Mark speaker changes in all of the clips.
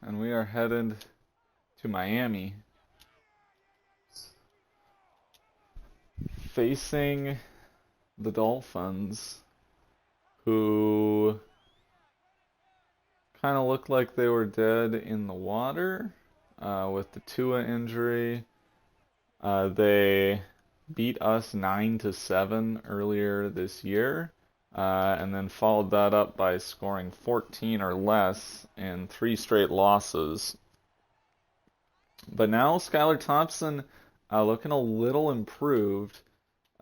Speaker 1: and we are headed to Miami, facing the Dolphins, who kind of looked like they were dead in the water with the Tua injury. They beat us 9-7 earlier this year, and then followed that up by scoring 14 or less in 3 straight losses. But now Skylar Thompson looking a little improved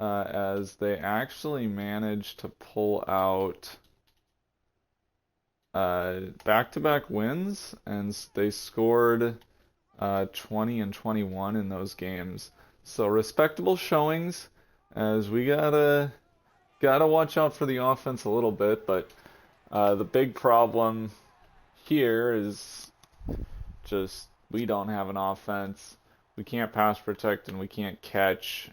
Speaker 1: as they actually managed to pull out back-to-back wins, and they scored 20 and 21 in those games. So respectable showings, as we gotta watch out for the offense a little bit. But the big problem here is just we don't have an offense. We can't pass protect and we can't catch.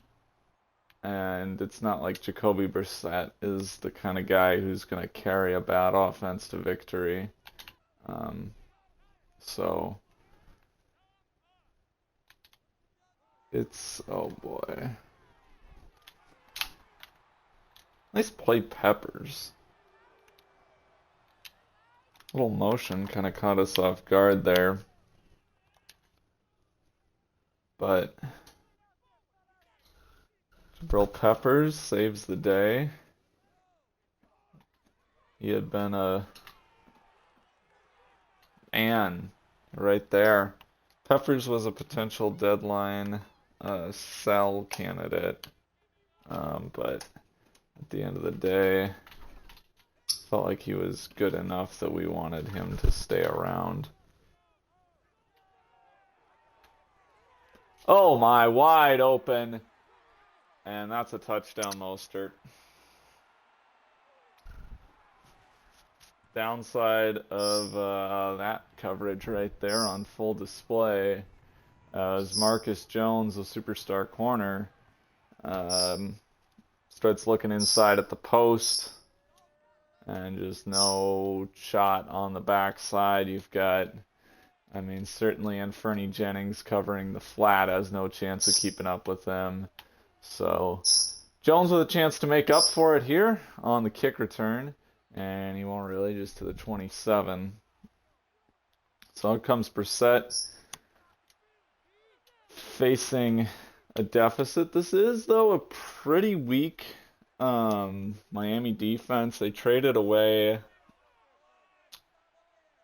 Speaker 1: And it's not like Jacoby Brissett is the kind of guy who's going to carry a bad offense to victory. So it's, oh boy. Nice play, Peppers. Little motion kind of caught us off guard there. But Jabril Peppers saves the day. He had been a man right there. Peppers was a potential deadline sell candidate, but at the end of the day, felt like he was good enough that we wanted him to stay around. Oh my, wide open. And that's a touchdown, Mostert. Downside of that coverage right there on full display as Marcus Jones, the superstar corner, starts looking inside at the post, and just no shot on the backside. You've got, I mean, certainly Anfernee Jennings covering the flat has no chance of keeping up with them. So Jones with a chance to make up for it here on the kick return, and he won't really, just to the 27. So out comes Brissett facing a deficit. This is, though, a pretty weak Miami defense. They traded away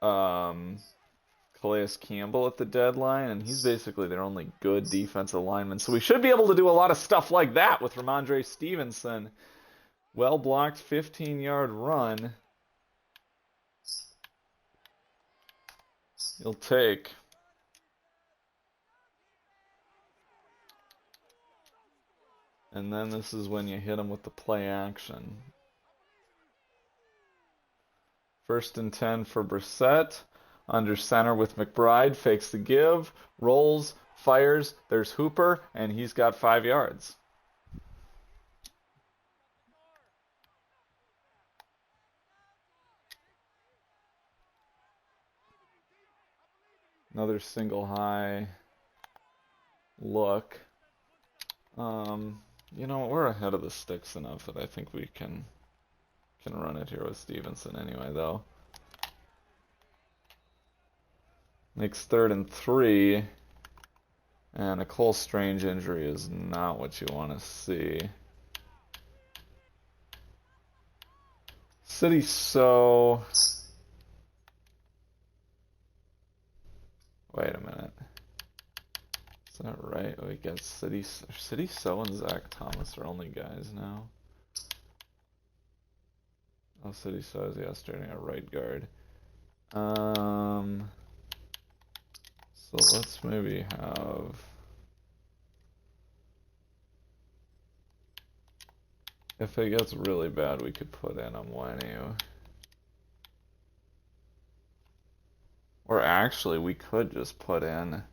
Speaker 1: Calais Campbell at the deadline, and he's basically their only good defensive lineman. So we should be able to do a lot of stuff like that with Ramondre Stevenson. Well blocked 15-yard run. He'll take. And then this is when you hit him with the play action. 1st and 10 for Brissett. Under center with McBride, fakes the give, rolls, fires, there's Hooper, and he's got 5 yards. Another single high look. You know, we're ahead of the sticks enough that I think we can run it here with Stevenson anyway, though. Makes 3rd and 3, and a Cole Strange injury is not what you want to see. City so. Wait a minute. Is that right? We got City So and Zach Thomas are only guys now. Oh, City So is starting at right guard. So let's maybe have. If it gets really bad, we could put in Amwenu. Or actually, we could just put in.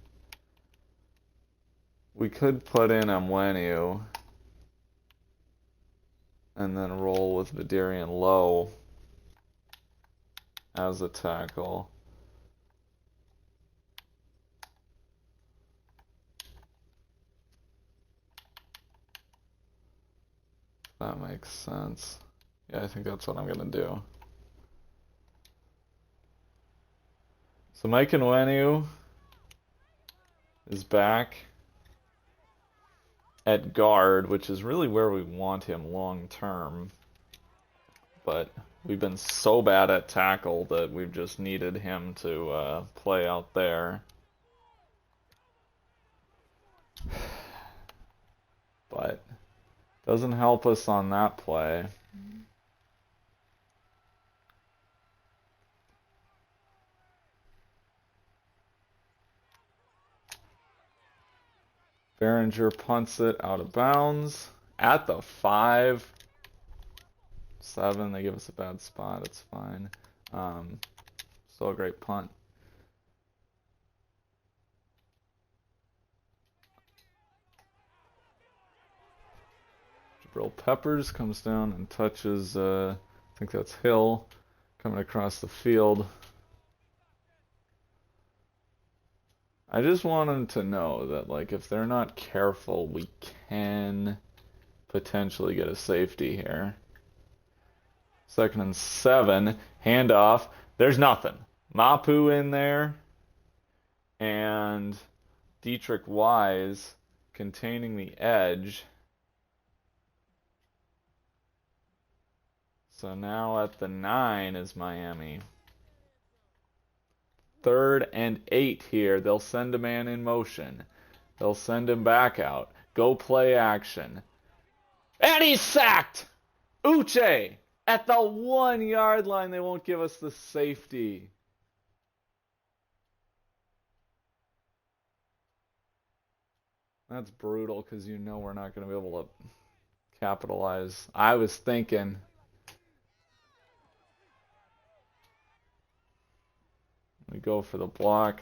Speaker 1: We could put in Amwenu and then roll with Vidarian Lowe as a tackle. That makes sense. Yeah, I think that's what I'm going to do. So Mike Onwenu is back at guard, which is really where we want him long term. But we've been so bad at tackle that we've just needed him to play out there. But doesn't help us on that play. Behringer punts it out of bounds at the 5-7. They give us a bad spot. It's fine. Still a great punt. Jabril Peppers comes down and touches, I think that's Hill, coming across the field. I just want them to know that, like, if they're not careful, we can potentially get a safety here. 2nd and 7, handoff. There's nothing. Mapu in there, and Dietrich Wise containing the edge. So now at the 9 is Miami. 3rd and 8 here. They'll send a man in motion. They'll send him back out. Go play action. And he's sacked! Uche! At the 1-yard line, they won't give us the safety. That's brutal because you know we're not going to be able to capitalize. I was thinking... We go for the block.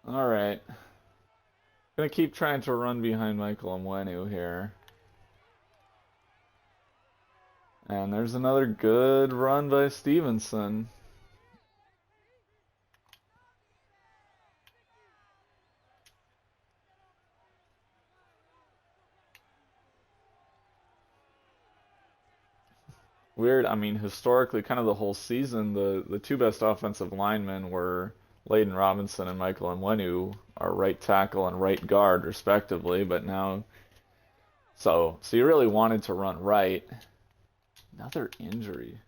Speaker 1: All right. Gonna keep trying to run behind Michael Onwenu here. And there's another good run by Stevenson. Weird, I mean, historically, kind of the whole season, the two best offensive linemen were Layden Robinson and Michael Onwenu, our right tackle and right guard, respectively. But now, so you really wanted to run right. Another injury.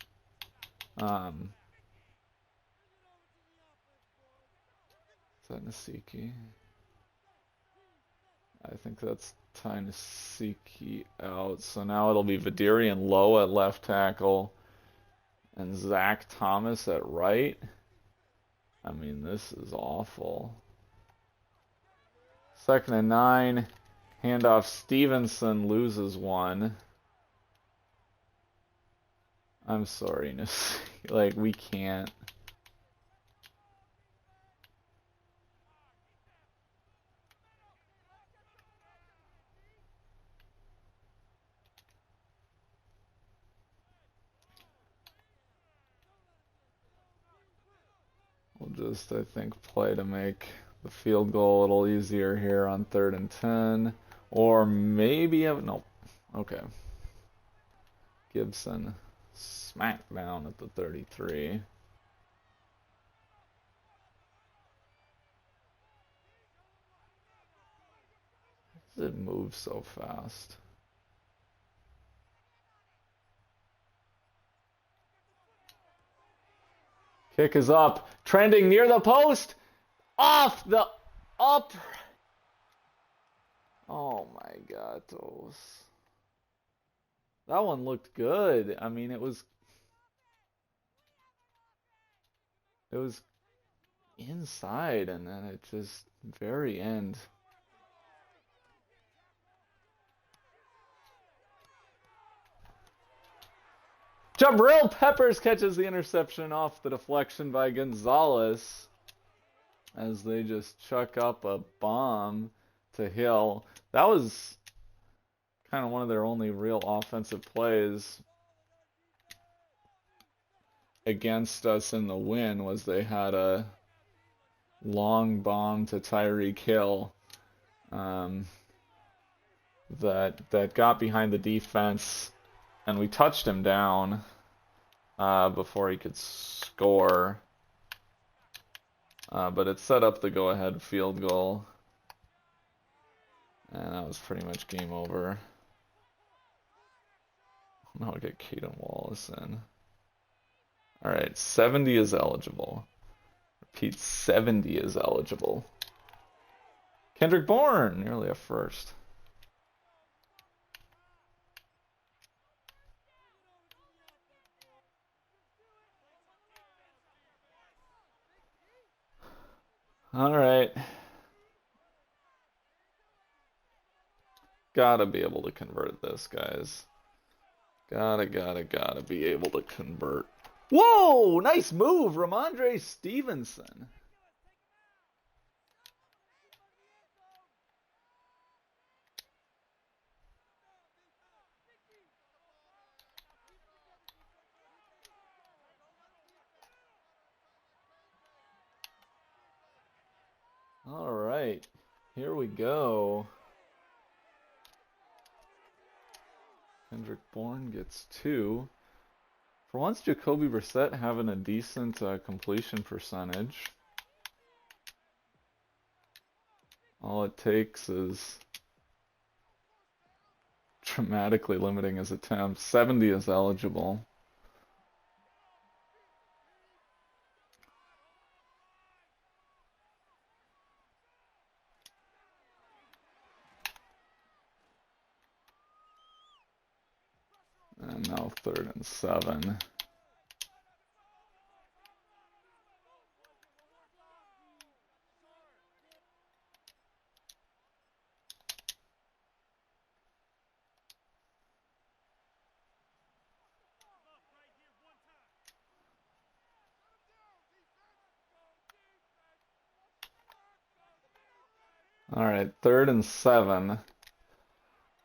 Speaker 1: Is that Nasiki? I think that's Nasiki out. So now it'll be Vidirian Lowe at left tackle and Zach Thomas at right. I mean, this is awful. 2nd and 9. Handoff. Stevenson loses one. I'm sorry, Nasiki. Like, we can't. We'll just, I think, play to make the field goal a little easier here on 3rd and 10. Or maybe, nope. Okay. Gibson smack down at the 33. Does it move so fast? Kick is up, trending near the post, off the up. Oh my God, that one looked good. I mean, it was inside, and then it just very end. Jabril Peppers catches the interception off the deflection by Gonzalez as they just chuck up a bomb to Hill. That was kind of one of their only real offensive plays. against us in the win was they had a long bomb to Tyreek Hill that got behind the defense, and we touched him down before he could score. But it set up the go-ahead field goal, and that was pretty much game over. Now we get Caden Wallace in. All right, 70 is eligible. Repeat, 70 is eligible. Kendrick Bourne, nearly a first. All right. Gotta be able to convert this, guys. Gotta be able to convert. Whoa! Nice move, Ramondre Stevenson. All right, here we go. Kendrick Bourne gets 2. For once, Jacoby Brissett having a decent completion percentage. All it takes is dramatically limiting his attempts. 70 is eligible. And now 3rd and 7. All right, 3rd and 7.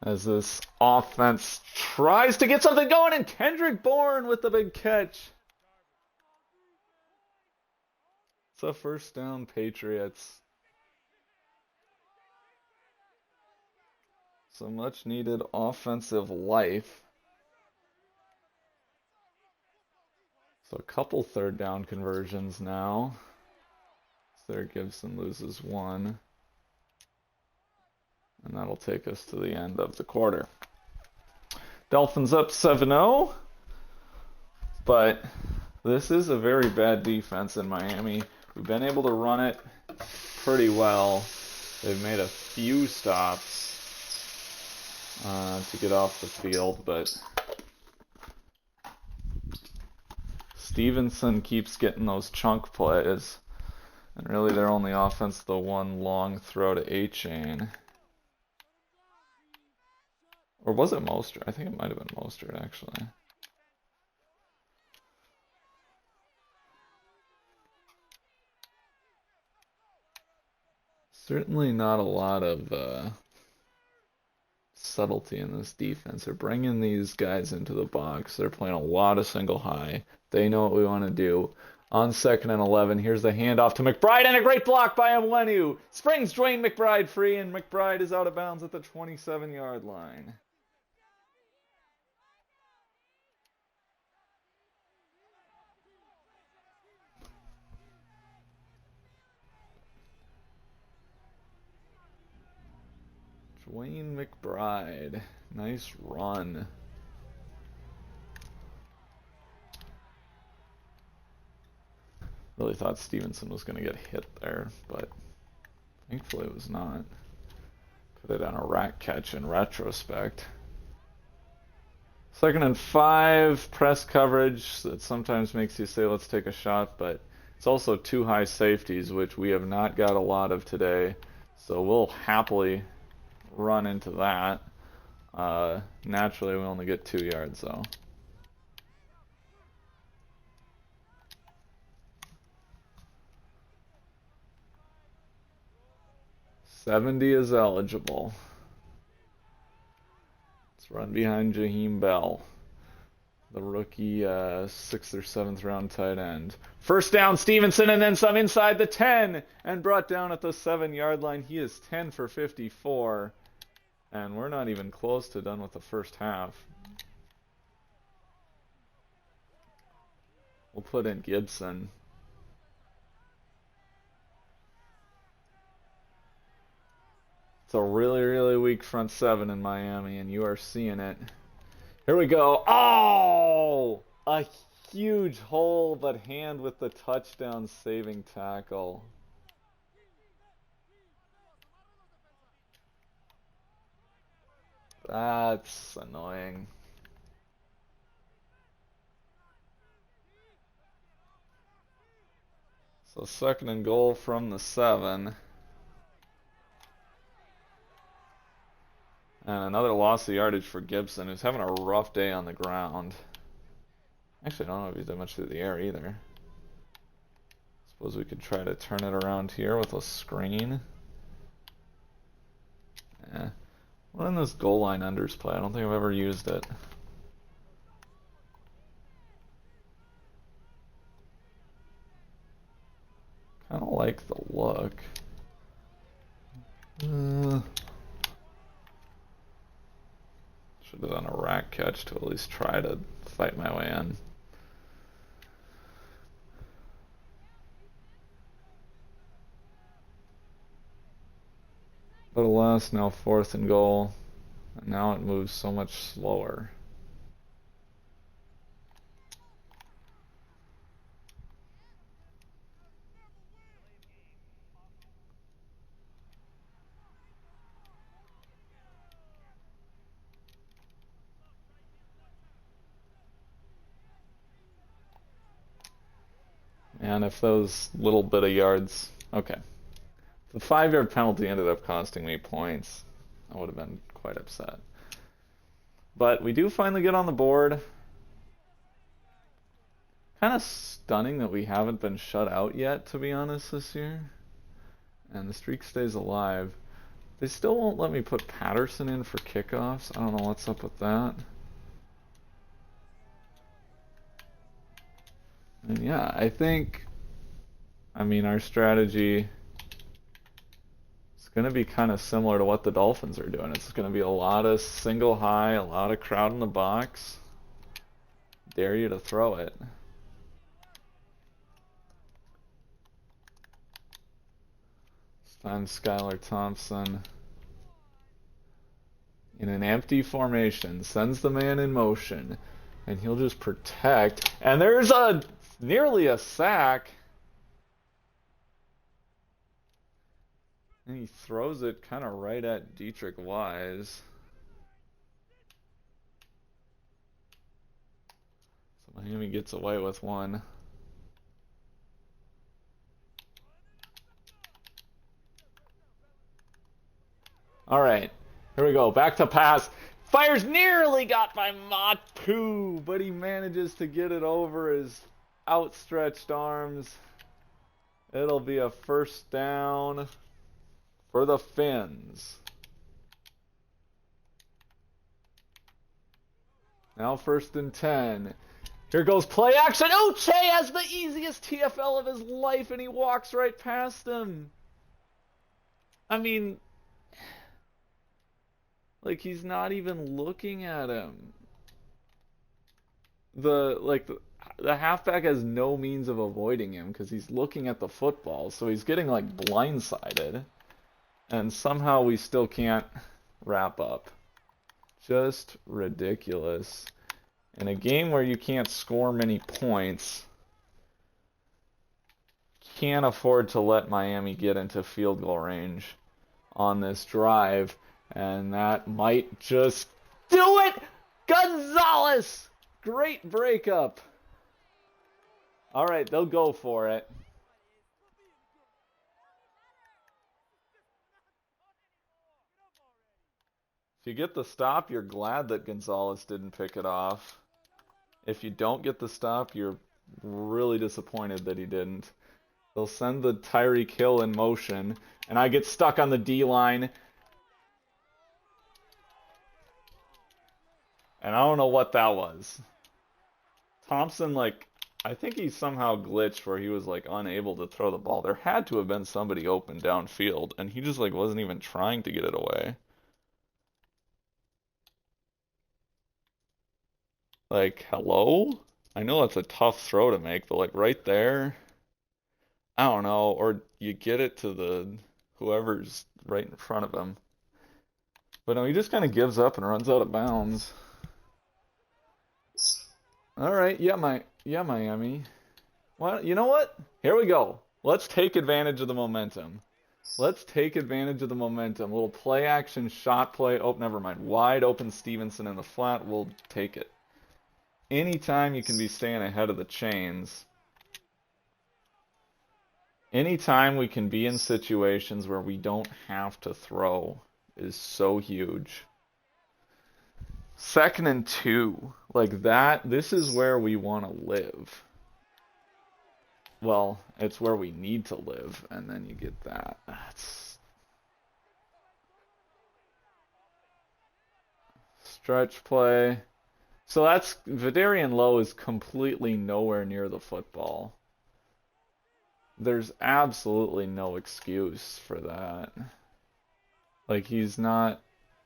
Speaker 1: As this offense tries to get something going, and Kendrick Bourne with the big catch. It's a first down, Patriots. So much needed offensive life. So a couple 3rd down conversions now. There, Gibson loses 1. And that'll take us to the end of the quarter. Dolphins up 7-0. But this is a very bad defense in Miami. We've been able to run it pretty well. They've made a few stops to get off the field, but Stevenson keeps getting those chunk plays. And really their only offense, the one long throw to A-Chain. Or was it Mostert? I think it might have been Mostert, actually. Certainly not a lot of subtlety in this defense. They're bringing these guys into the box. They're playing a lot of single high. They know what we want to do. On 2nd and 11, here's the handoff to McBride, and a great block by Mwenu. Springs Dwayne McBride free, and McBride is out of bounds at the 27-yard line. Dwayne McBride. Nice run. Really thought Stevenson was going to get hit there, but thankfully it was not. Could have done a rat catch in retrospect. 2nd and 5, press coverage that sometimes makes you say, let's take a shot, but it's also 2 high safeties, which we have not got a lot of today. So we'll happily run into that. Naturally, we only get 2 yards, though. $70 is eligible. Let's run behind Jaheim Bell. the rookie 6th or 7th round tight end. First down, Stevenson, and then some inside the 10, and brought down at the 7-yard line. He is 10 for 54, and we're not even close to done with the first half. We'll put in Gibson. It's a really, really weak front 7 in Miami, and you are seeing it. Here we go. Oh! A huge hole, but Hand with the touchdown saving tackle. That's annoying. So 2nd and goal from the 7. And another loss of yardage for Gibson, who's having a rough day on the ground. Actually, I don't know if he's done much through the air either. Suppose we could try to turn it around here with a screen. Yeah. What in this goal line unders play? I don't think I've ever used it. Kind of like the look. Should have done a rack catch to at least try to fight my way in. But alas, now 4th and goal. And now it moves so much slower. And if those little bit of yards... Okay. The 5-yard penalty ended up costing me points. I would have been quite upset. But we do finally get on the board. Kind of stunning that we haven't been shut out yet, to be honest, this year. And the streak stays alive. They still won't let me put Patterson in for kickoffs. I don't know what's up with that. And yeah, I think, our strategy is going to be kind of similar to what the Dolphins are doing. It's going to be a lot of single high, a lot of crowd in the box. Dare you to throw it. This time Skylar Thompson in an empty formation sends the man in motion, and he'll just protect. And there's nearly a sack. And he throws it kind of right at Dietrich Wise. So Miami gets away with one. All right, here we go. Back to pass. Fires, nearly got by Matu, but he manages to get it over his outstretched arms. It'll be a first down for the Fins. Now 1st and 10. Here goes play action. Uche has the easiest TFL of his life, and he walks right past him. Like, he's not even looking at him. The halfback has no means of avoiding him because he's looking at the football, so he's getting like blindsided. And somehow we still can't wrap up. Just ridiculous. In a game where you can't score many points, can't afford to let Miami get into field goal range on this drive. And that might just do it! Gonzalez! Great breakup. All right, they'll go for it. If you get the stop, you're glad that Gonzalez didn't pick it off. If you don't get the stop, you're really disappointed that he didn't. They'll send the Tyreek Hill in motion, and I get stuck on the D-line. And I don't know what that was. Thompson, like, I think he somehow glitched where he was, like, unable to throw the ball. There had to have been somebody open downfield, and he just, like, wasn't even trying to get it away. Like, hello? I know that's a tough throw to make, but, like, right there, I don't know. Or you get it to the whoever's right in front of him. But no, he just kind of gives up and runs out of bounds. All right, yeah, Miami. Well, you know what? Here we go. Let's take advantage of the momentum. Let's take advantage of the momentum. Little play action shot play. Oh, never mind. Wide open Stevenson in the flat. We'll take it. Anytime you can be staying ahead of the chains. Anytime we can be in situations where we don't have to throw is so huge. 2nd and 2. Like that, this is where we want to live. Well, it's where we need to live, and then you get that. That's stretch play. So that's Vidarian Lowe is completely nowhere near the football. There's absolutely no excuse for that. Like, he's not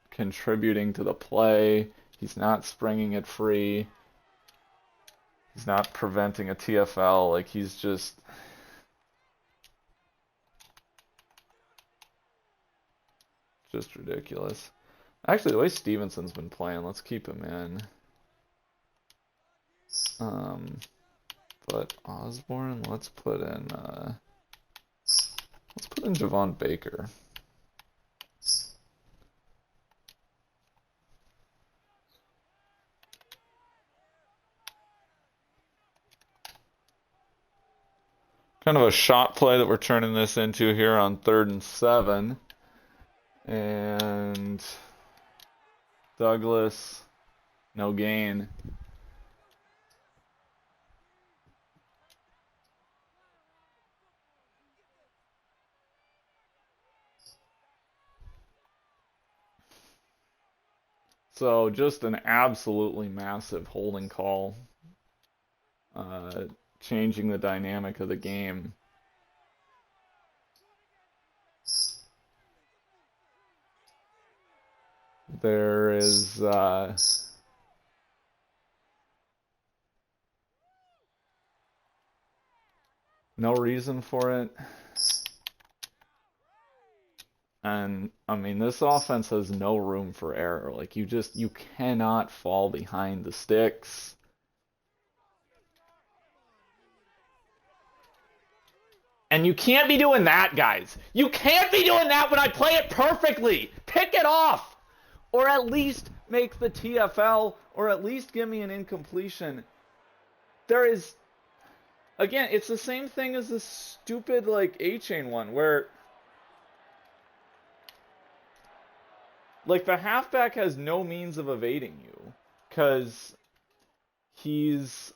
Speaker 1: contributing to the play. He's not springing it free. He's not preventing a TFL. Like, he's just... ridiculous. Actually, the way Stevenson's been playing, let's keep him in. But Osborne, let's put in Javon Baker. Kind of a shot play that we're turning this into here on 3rd and 7. And Douglas, no gain. So just an absolutely massive holding call, changing the dynamic of the game. There is no reason for it. And I mean, this offense has no room for error. Like, you cannot fall behind the sticks. And you can't be doing that, guys. You can't be doing that when I play it perfectly. Pick it off. Or at least make the TFL, or at least give me an incompletion. There is, again, it's the same thing as this stupid, like, A-chain one, where, like, the halfback has no means of evading you, because he's,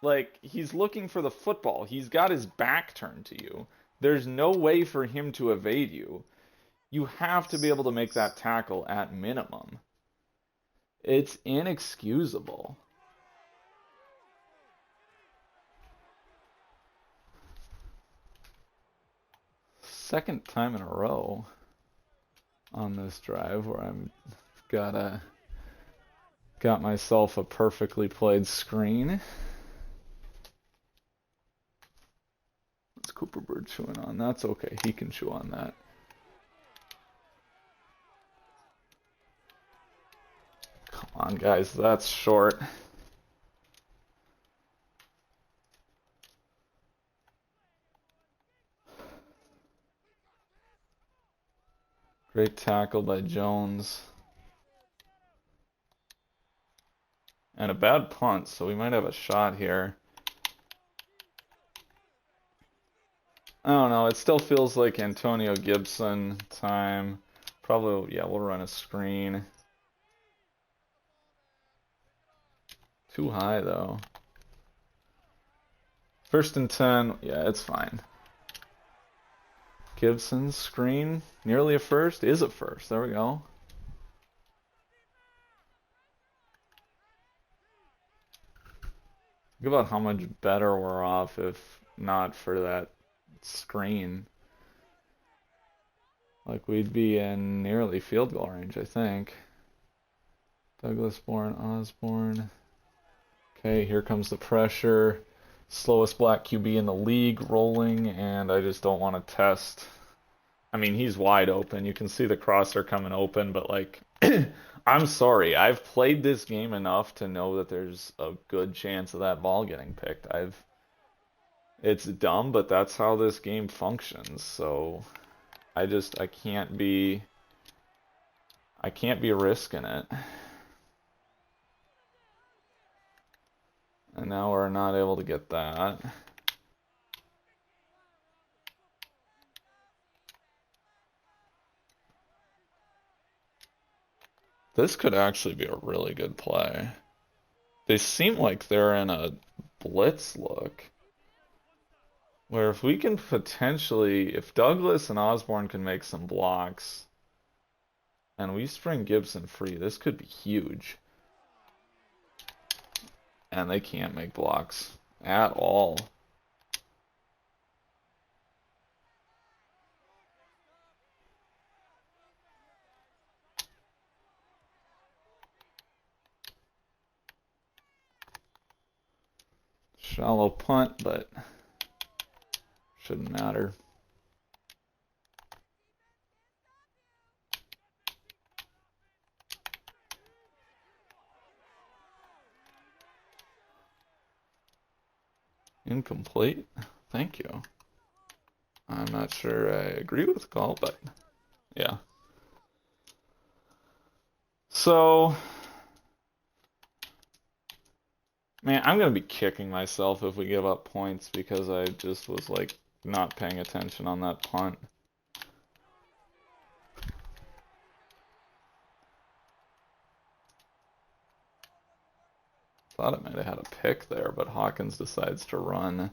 Speaker 1: like, he's looking for the football. He's got his back turned to you. There's no way for him to evade you. You have to be able to make that tackle at minimum. It's inexcusable. Second time in a row on this drive where got myself a perfectly played screen. What's Cooper Bird chewing on? That's okay. He can chew on that. Come on, guys. That's short. Great tackle by Jones. And a bad punt, so we might have a shot here. I don't know. It still feels like Antonio Gibson time. Probably, yeah, we'll run a screen. Too high, though. 1st and 10. Yeah, it's fine. Gibson's screen. Nearly a first. Is a first. There we go. Think about how much better we're off if not for that screen. Like, we'd be in nearly field goal range, I think. Douglas Bourne, Osborne. Okay, here comes the pressure. Slowest black QB in the league rolling, and I just don't want to test. I mean, he's wide open. You can see the crosser coming open, but like, I'm sorry. I've played this game enough to know that there's a good chance of that ball getting picked. It's dumb, but that's how this game functions. So I can't be risking it. And now we're not able to get that. This could actually be a really good play. They seem like they're in a blitz look. Where if we can potentially, if Douglas and Osborne can make some blocks, and we spring Gibson free, this could be huge. And they can't make blocks at all. Shallow punt, but shouldn't matter. Incomplete. Thank you. I'm not sure I agree with the call, but yeah. So, man, I'm going to be kicking myself if we give up points because I just was like not paying attention on that punt. Thought it might have had a pick there, but Hawkins decides to run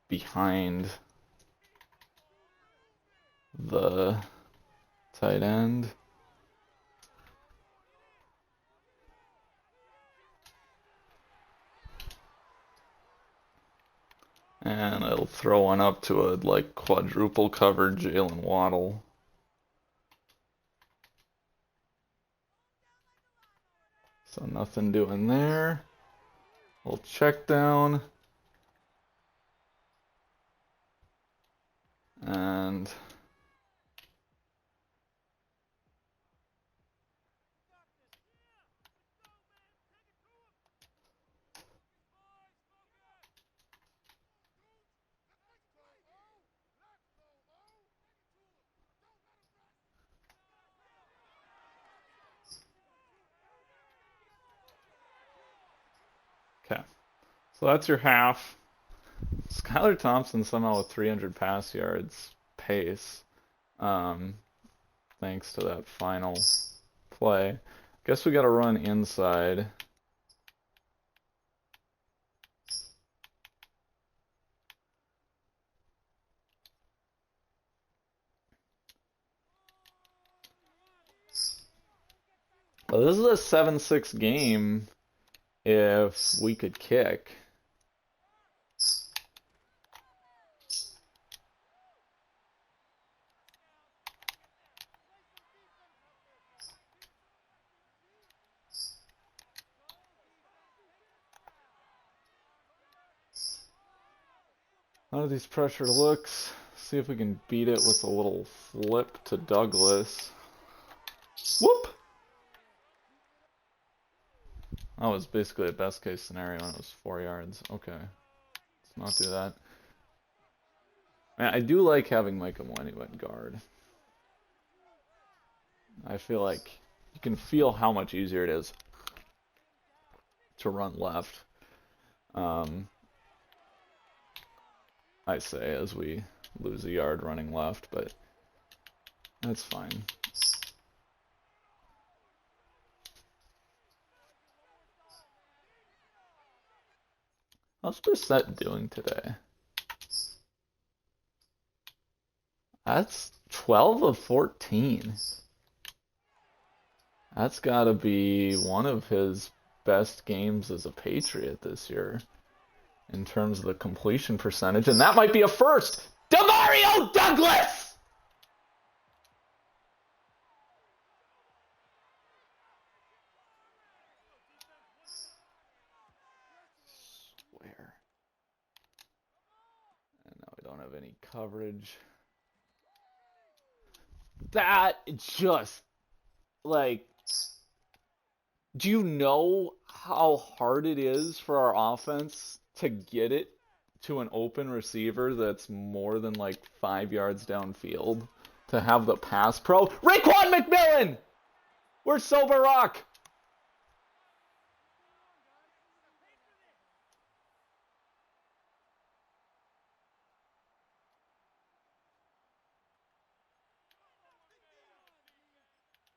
Speaker 1: behind the tight end. And it'll throw one up to a like quadruple covered Jalen Waddle. So nothing doing there. We'll check down. And okay. So that's your half. Skylar Thompson somehow with 300 pass yards pace. Thanks to that final play. Guess we got to run inside. Well, this is a 7-6 game if we could kick. None of these pressured looks. See if we can beat it with a little flip to Douglas. Whoop! That was basically a best case scenario and it was 4 yards. Okay. Let's not do that. Man, I do like having Micah Mwaniwa at guard. I feel like you can feel how much easier it is to run left. I say as we lose a yard running left, but that's fine. How's Brissett doing today? That's 12 of 14. That's got to be one of his best games as a Patriot this year in terms of the completion percentage, and that might be a first. Demario Douglas! Swear. And now we don't have any coverage. That just, like, do you know how hard it is for our offense to get it to an open receiver that's more than like 5 yards downfield? To have the pass pro. Raekwon McMillan! We're sober rock!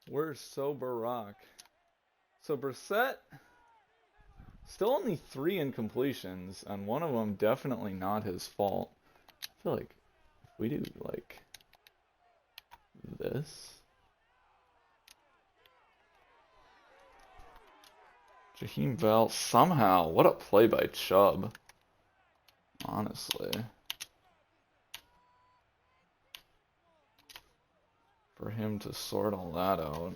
Speaker 1: We're sober rock. So Brissett, still only 3 incompletions, and one of them definitely not his fault. I feel like if we do like this. Jaheim Bell, somehow, what a play by Chubb. Honestly. For him to sort all that out.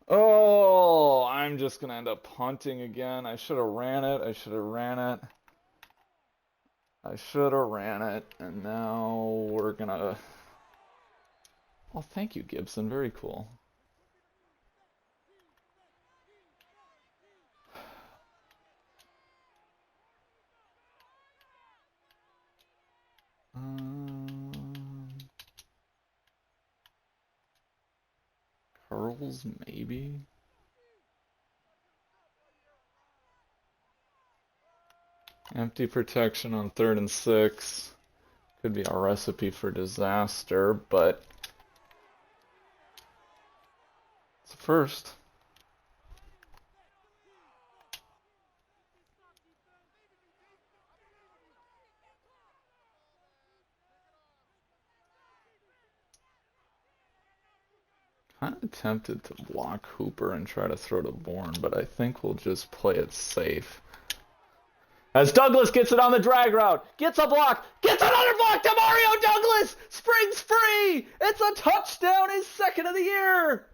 Speaker 1: Oh, I'm just going to end up punting again. I should have ran it. I should have ran it. I should have ran it. And now we're going to... Oh, thank you, Gibson. Very cool. Curls, maybe? Empty protection on 3rd and 6. Could be a recipe for disaster, but it's a first. Kind of tempted to block Hooper and try to throw to Bourne, but I think we'll just play it safe. As Douglas gets it on the drag route, gets a block, gets another block to Mario Douglas, springs free. It's a touchdown, his 2nd of the year.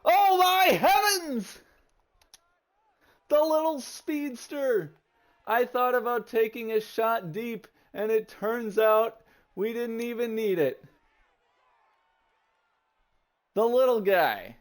Speaker 1: Oh my heavens! The little speedster. I thought about taking a shot deep, and it turns out we didn't even need it. The little guy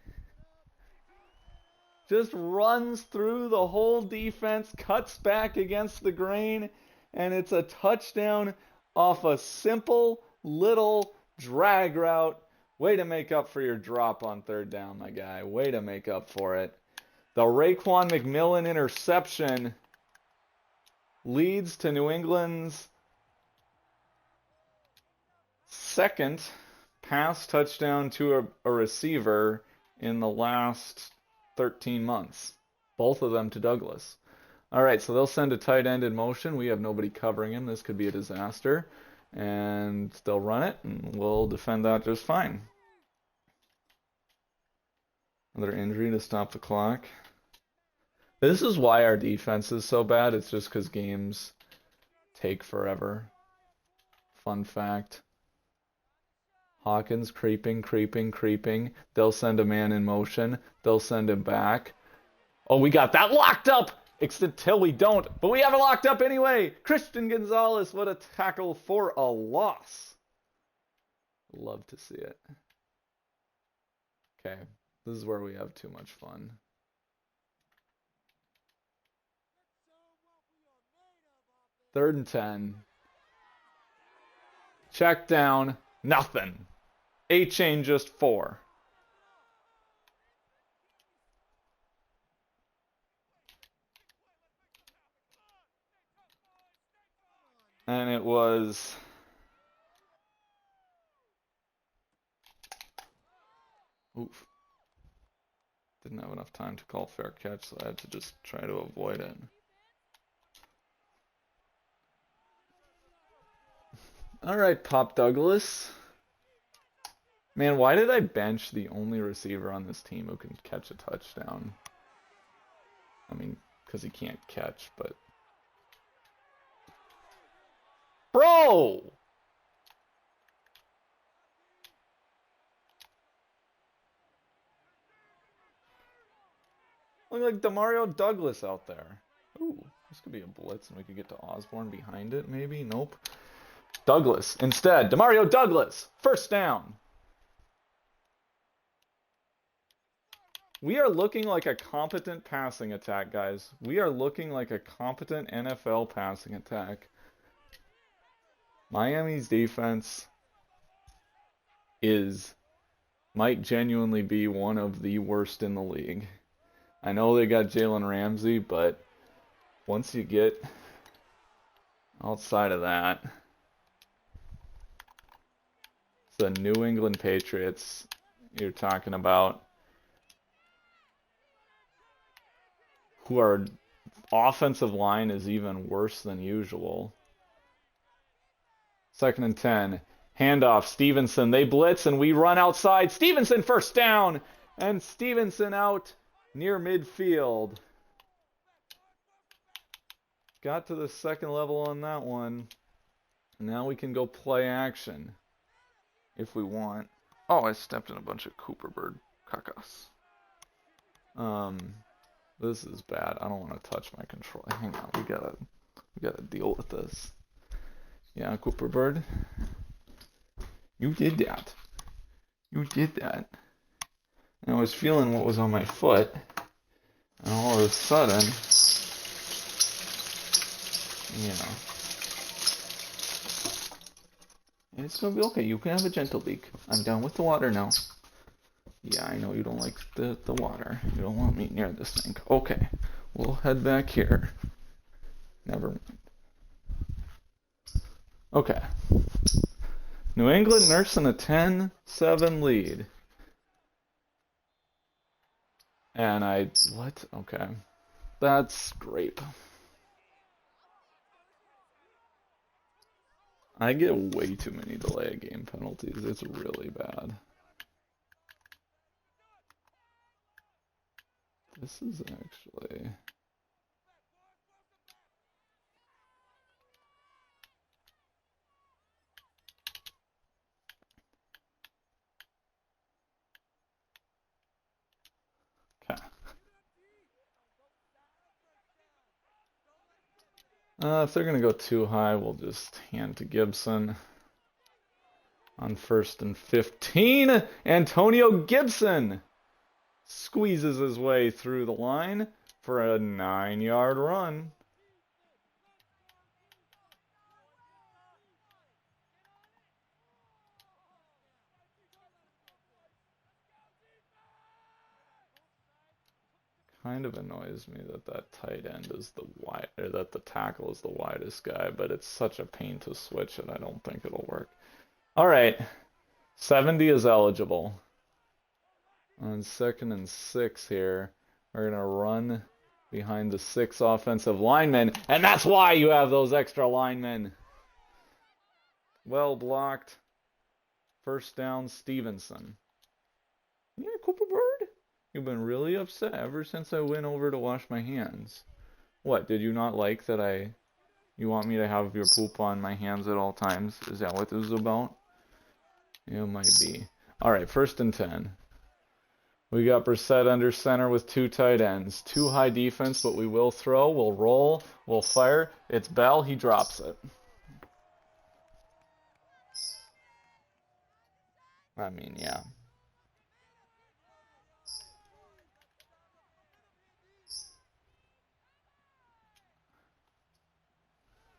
Speaker 1: just runs through the whole defense, cuts back against the grain, and it's a touchdown off a simple little drag route. Way to make up for your drop on 3rd down, my guy. Way to make up for it. The Raekwon McMillan interception leads to New England's 2nd pass touchdown to a receiver in the last 13 months. Both of them to Douglas. All right, so they'll send a tight end in motion. We have nobody covering him. This could be a disaster. And they'll run it, and we'll defend that just fine. Another injury to stop the clock. This is why our defense is so bad. It's just because games take forever. Fun fact. Hawkins creeping. They'll send a man in motion. They'll send him back. Oh, we got that locked up! Until we don't, but we have it locked up anyway! Christian Gonzalez, what a tackle for a loss. Love to see it. Okay, this is where we have too much fun. Third and 10. Check down. Nothing. A-chain just 4. And it was... Oof. Didn't have enough time to call fair catch, so I had to just try to avoid it. All right, Pop Douglas. Man, why did I bench the only receiver on this team who can catch a touchdown? I mean, because he can't catch, but... Bro! Look like Demario Douglas out there. Ooh, this could be a blitz and we could get to Osborne behind it, maybe? Nope. Douglas instead. Demario Douglas! First down! We are looking like a competent passing attack, guys. We are looking like a competent NFL passing attack. Miami's defense might genuinely be one of the worst in the league. I know they got Jalen Ramsey, but once you get outside of that, it's the New England Patriots you're talking about, who are offensive line is even worse than usual. 2nd and 10. Handoff, Stevenson. They blitz and we run outside. Stevenson first down. And Stevenson out near midfield. Got to the second level on that one. Now we can go play action. If we want. Oh, I stepped in a bunch of Cooper Bird cacas. This is bad. I don't want to touch my control. Hang on, we gotta deal with this. Yeah, Cooper Bird. You did that. You did that. And I was feeling what was on my foot. And all of a sudden, and it's gonna be okay. You can have a gentle leak. I'm done with the water now. Yeah, I know you don't like the water. You don't want me near the sink. Okay, we'll head back here. Never mind. Okay. New England nursing a 10-7 lead. And what? Okay. That's great. I get way too many delay of game penalties. It's really bad. This is actually... Okay. If they're going to go too high, we'll just hand to Gibson. On 1st and 15, Antonio Gibson squeezes his way through the line for a 9-yard run. Kind of annoys me that tight end is the wide, or that the tackle is the widest guy, but it's such a pain to switch and I don't think it'll work. All right, 70 is eligible. On 2nd and 6 here, we're gonna run behind the 6 offensive linemen, and that's why you have those extra linemen. Well blocked. First down, Stevenson. Yeah, Cooper Bird? You've been really upset ever since I went over to wash my hands. What, did you not like that you want me to have your poop on my hands at all times? Is that what this is about? It might be. Alright, 1st and 10. We got Brissett under center with 2 tight ends. Too high defense, but we will throw, we'll roll, we'll fire. It's Bell, he drops it. I mean, yeah.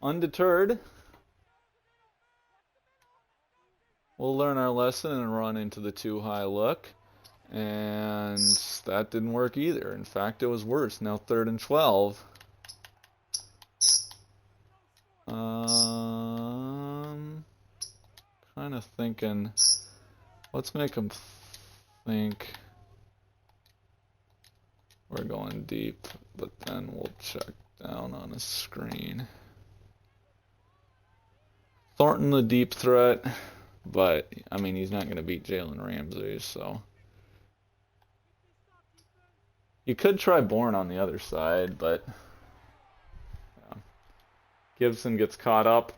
Speaker 1: Undeterred, we'll learn our lesson and run into the too high look. And that didn't work either. In fact, it was worse. Now 3rd and 12. Kind of thinking, let's make them think we're going deep, but then we'll check down on a screen. Thornton the deep threat. But, I mean, he's not going to beat Jalen Ramsey, so. You could try Bourne on the other side, but yeah. Gibson gets caught up.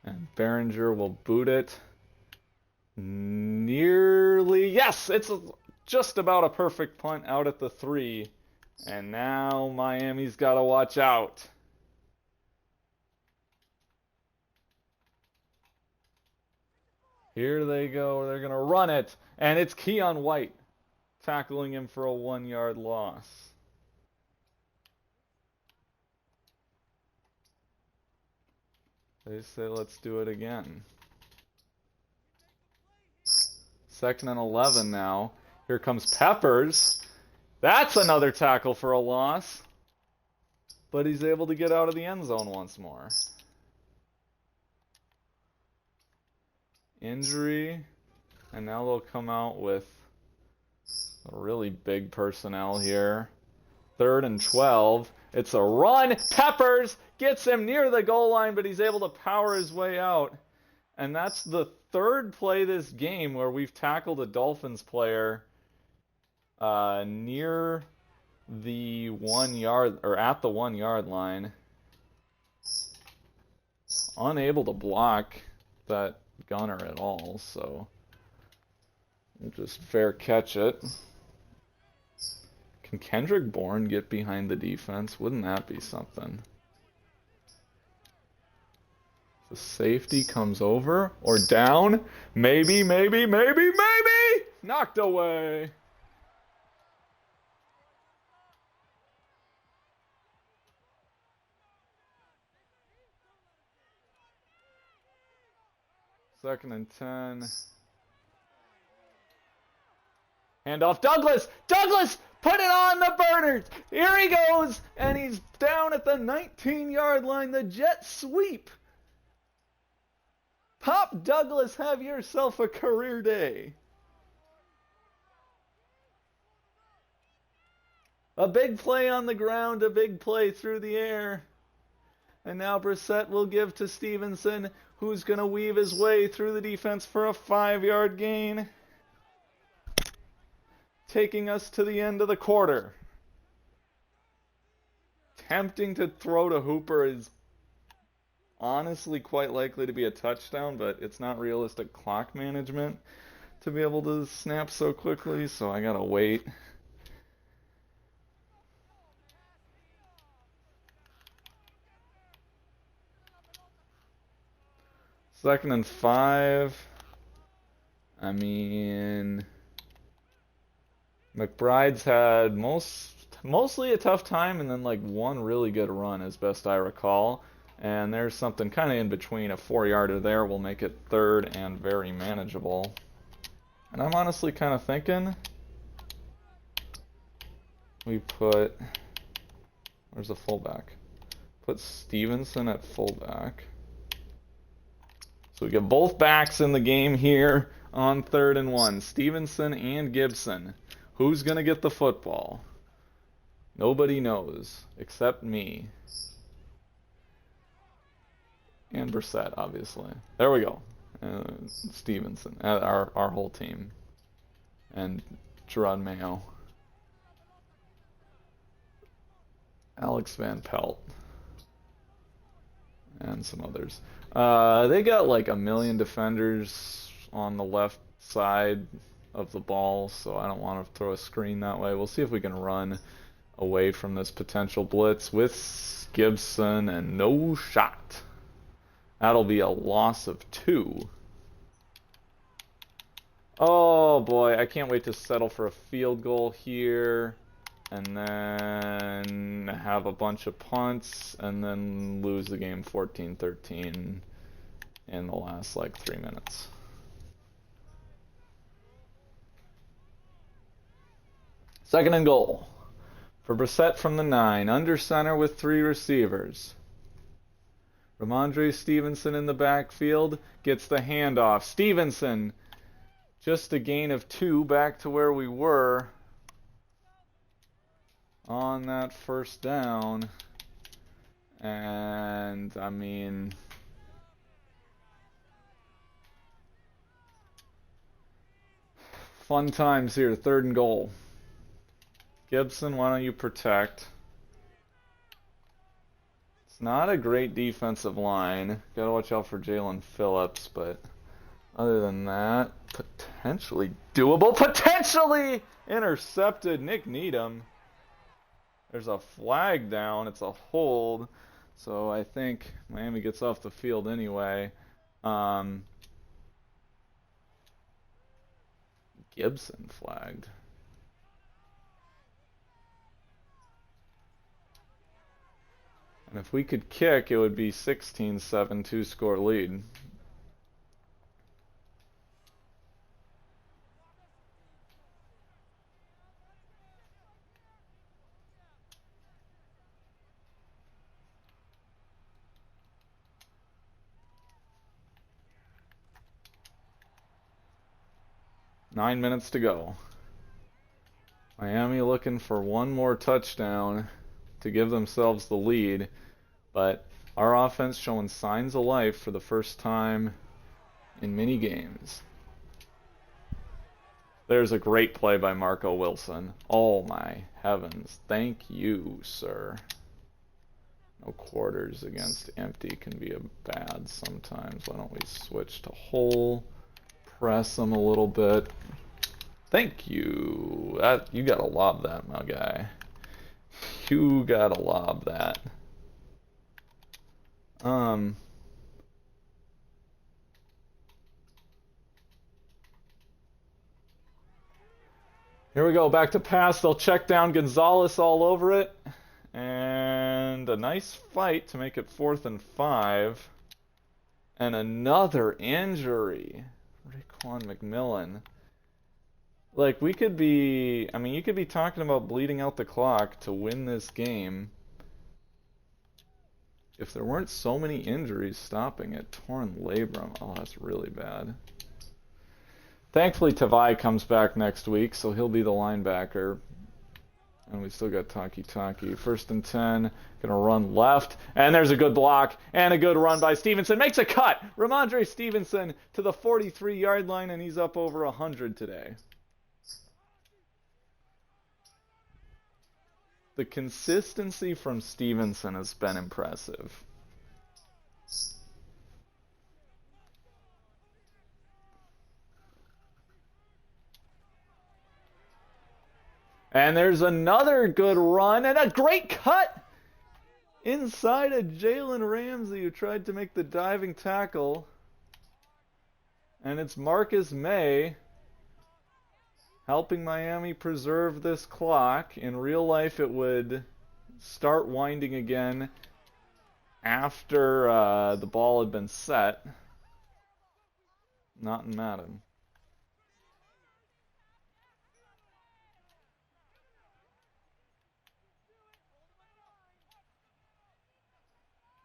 Speaker 1: And Behringer will boot it. Nearly. Yes, it's just about a perfect punt out at the 3. And now Miami's got to watch out. Here they go. They're going to run it. And it's Keon White tackling him for a 1-yard loss. They say, let's do it again. 2nd and 11 now. Here comes Peppers. That's another tackle for a loss. But he's able to get out of the end zone once more. Injury. And now they'll come out with a really big personnel here. 3rd and 12. It's a run. Peppers gets him near the goal line, but he's able to power his way out. And that's the 3rd play this game where we've tackled a Dolphins player near the 1-yard, or at the 1-yard line. Unable to block that gunner at all, so we'll just fair catch it. Can Kendrick Bourne get behind the defense? Wouldn't that be something? The safety comes over or down. Maybe. Knocked away. Second and 10. Handoff. Douglas! Put it on the burners! Here he goes! And he's down at the 19-yard line. The jet sweep. Pop Douglas, have yourself a career day. A big play on the ground, a big play through the air. And now Brissett will give to Stevenson, who's going to weave his way through the defense for a 5-yard gain. Taking us to the end of the quarter. Tempting to throw to Hooper is honestly quite likely to be a touchdown, but it's not realistic clock management to be able to snap so quickly, so I gotta wait. Second and 5. I mean, McBride's had mostly a tough time and then like one really good run as best I recall. And there's something kind of in between. A 4-yarder there will make it 3rd and very manageable. And I'm honestly kind of thinking we put, where's the fullback? Put Stevenson at fullback. So we get both backs in the game here on 3rd and 1. Stevenson and Gibson. Who's going to get the football? Nobody knows except me. And Brissett, obviously. There we go. Stevenson. Our whole team. And Gerard Mayo. Alex Van Pelt. And some others. They got like a million defenders on the left side of the ball, so I don't want to throw a screen that way. We'll see if we can run away from this potential blitz with Gibson, and no shot. That'll be a loss of 2. Oh boy, I can't wait to settle for a field goal here. And then have a bunch of punts. And then lose the game 14-13 in the last like 3 minutes. Second and goal. For Brissett from the 9. Under center with 3 receivers. Ramondre Stevenson in the backfield gets the handoff. Stevenson Just a gain of 2 back to where we were on that first down. And, I mean, fun times here. 3rd and goal. Gibson, why don't you protect? It's not a great defensive line. Gotta watch out for Jalen Phillips, but other than that, potentially doable. Potentially intercepted. Nick Needham. There's a flag down. It's a hold. So I think Miami gets off the field anyway. Gibson flagged. And if we could kick, it would be 16-7, 2-score lead. Nine minutes to go. Miami looking for one more touchdown to give themselves the lead, but our offense showing signs of life for the first time in many games. There's a great play by Marco Wilson. Oh my heavens. Thank you, sir. No quarters against empty can be bad sometimes. Why don't we switch to whole? Press them a little bit. Thank you. You gotta lob that, my guy. You gotta lob that. Here we go, back to pass. They'll check down Gonzalez all over it. And a nice fight to make it 4th and 5. And another injury. Raekwon McMillan. Like, we could be... I mean, you could be talking about bleeding out the clock to win this game if there weren't so many injuries stopping it. Torn labrum. Oh, that's really bad. Thankfully, Tavai comes back next week, so he'll be the linebacker. And we still got Taki. 1st and 10. Gonna run left. And there's a good block. And a good run by Stevenson. Makes a cut! Ramondre Stevenson to the 43-yard line, and he's up over 100 today. The consistency from Stevenson has been impressive. And there's another good run and a great cut inside of Jalen Ramsey, who tried to make the diving tackle. And it's Marcus May helping Miami preserve this clock. In real life, it would start winding again after the ball had been set. Not in Madden.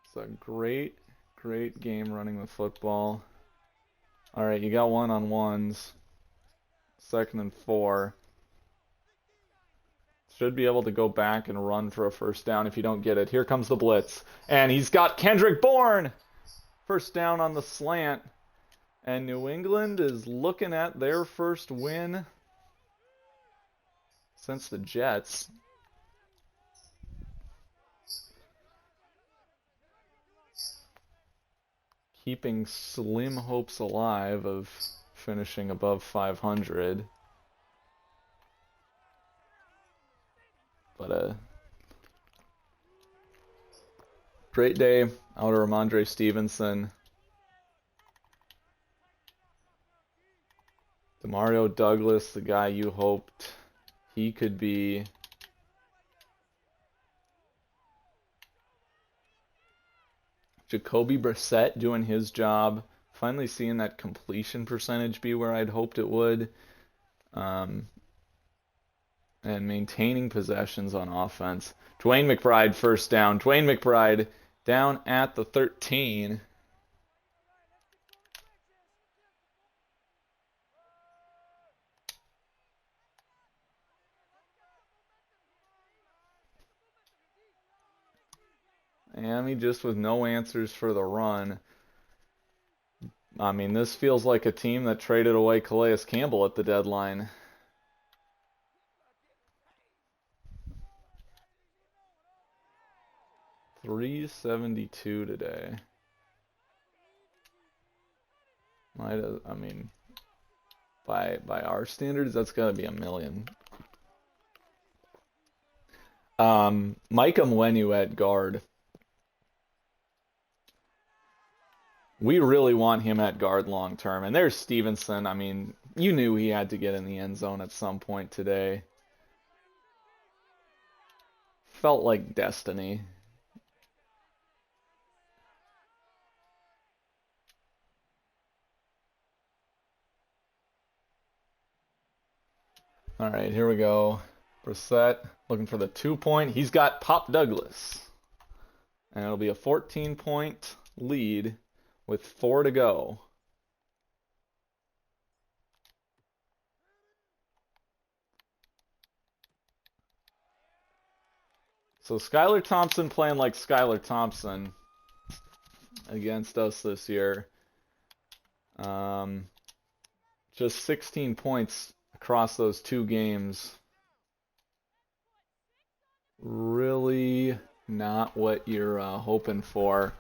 Speaker 1: It's a great game running the football. All right, you got one-on-ones. 2nd and 4. Should be able to go back and run for a first down if you don't get it. Here comes the blitz. And he's got Kendrick Bourne! First down on the slant. And New England is looking at their first win since the Jets. Keeping slim hopes alive of finishing above 500. But a great day out of Ramondre Stevenson. Demario Douglas, the guy you hoped he could be. Jacoby Brissett doing his job. Finally seeing that completion percentage be where I'd hoped it would. And maintaining possessions on offense. Dwayne McBride first down. Dwayne McBride down at the 13. Miami just with no answers for the run. I mean, this feels like a team that traded away Calais Campbell at the deadline. $372 today. I mean, by our standards, that's got to be $1 million. Micah Mwenyu at guard. We really want him at guard long term. And there's Stevenson. I mean, you knew he had to get in the end zone at some point today. Felt like destiny. All right, here we go. Brissett looking for the 2-point. He's got Pop Douglas. And it'll be a 14-point lead with 4 to go. So Skylar Thompson playing like Skylar Thompson against us this year. Just 16 points across those 2 games. Really not what you're hoping for.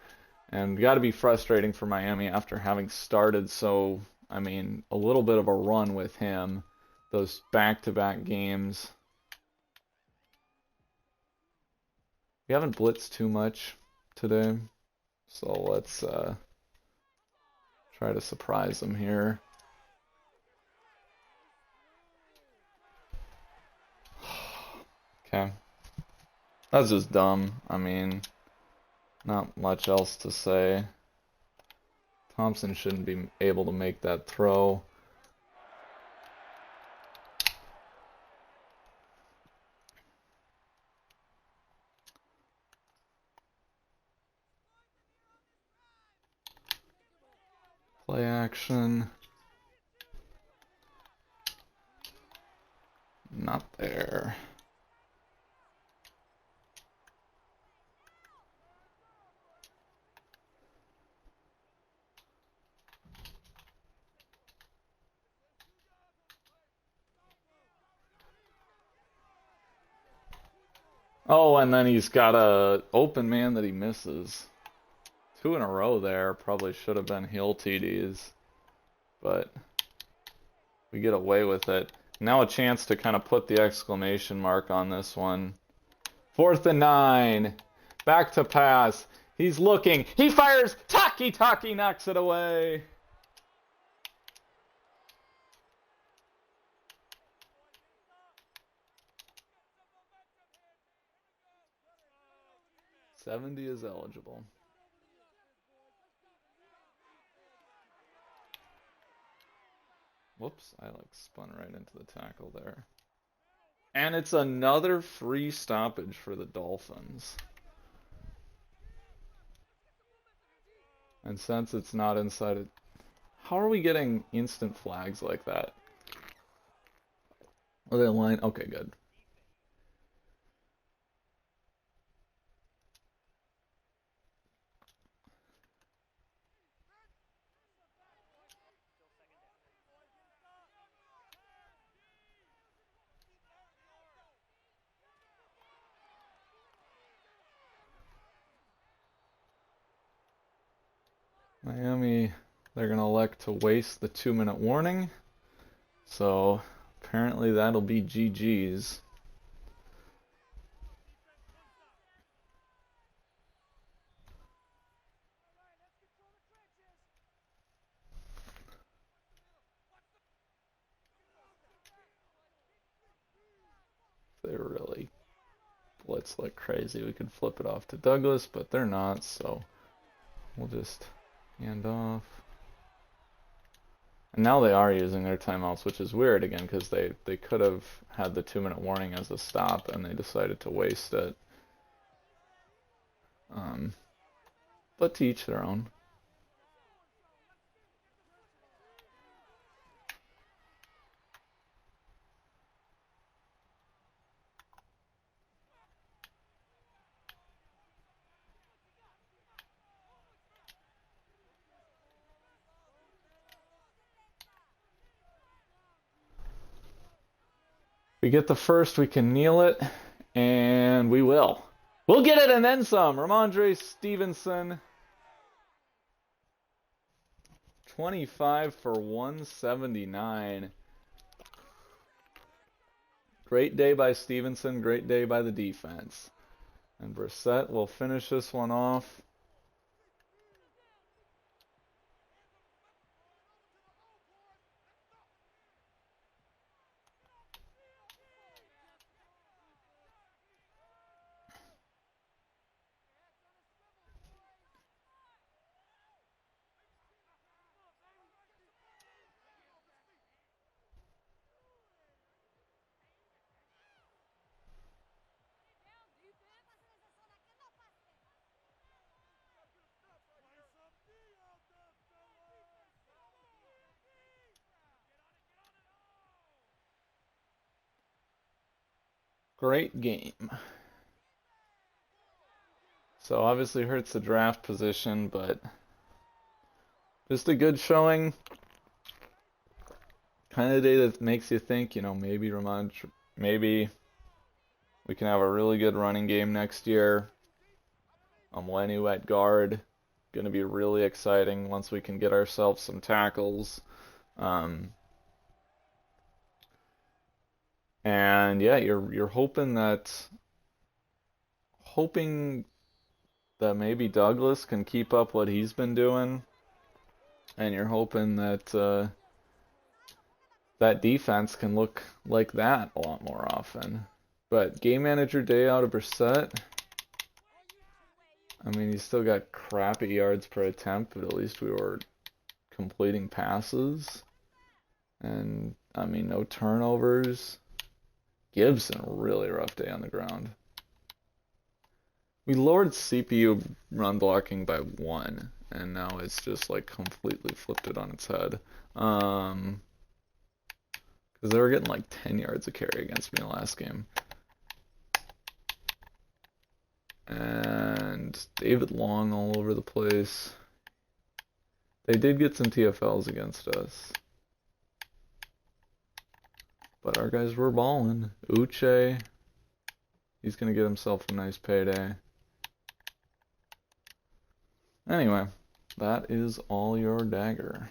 Speaker 1: And got to be frustrating for Miami after having started so, I mean, a little bit of a run with him. Those back-to-back games. We haven't blitzed too much today. So let's try to surprise them here. Okay. That's just dumb. I mean, not much else to say. Thompson shouldn't be able to make that throw. Play action. Not there. Oh, and then he's got a open man that he misses. 2 in a row there. Probably should have been Hill TDs. But we get away with it. Now a chance to kind of put the exclamation mark on this one. 4th and 9. Back to pass. He's looking. He fires. Taki knocks it away. $70 is eligible. Whoops, I spun right into the tackle there. And it's another free stoppage for the Dolphins. And since it's not inside it, how are we getting instant flags like that? Are they line? Okay, good. Miami, they're going to elect to waste the 2-minute warning. So apparently that'll be GG's. They really blitz like crazy. We could flip it off to Douglas, but they're not, so we'll just hand off. And now they are using their timeouts, which is weird again, because they could have had the 2-minute warning as a stop, and they decided to waste it. But to each their own. We get the first, we can kneel it, and we will. We'll get it and then some. Ramondre Stevenson, 25 for 179. Great day by Stevenson, great day by the defense. And Brissett will finish this one off. Great game. So obviously hurts the draft position, but just a good showing. Kind of day that makes you think, you know, maybe maybe we can have a really good running game next year. Lenny at guard, going to be really exciting once we can get ourselves some tackles. And yeah, you're hoping that maybe Douglas can keep up what he's been doing, and you're hoping that that defense can look like that a lot more often. But game manager day out of Brissett. I mean, he's still got crappy yards per attempt, but at least we were completing passes. And I mean, no turnovers. Gibson, really rough day on the ground. We lowered CPU run blocking by 1, and now it's just like completely flipped it on its head. Because they were getting like 10 yards a carry against me in the last game. And David Long all over the place. They did get some TFLs against us. But our guys were balling. Uche, he's going to get himself a nice payday. Anyway, that is all your dagger.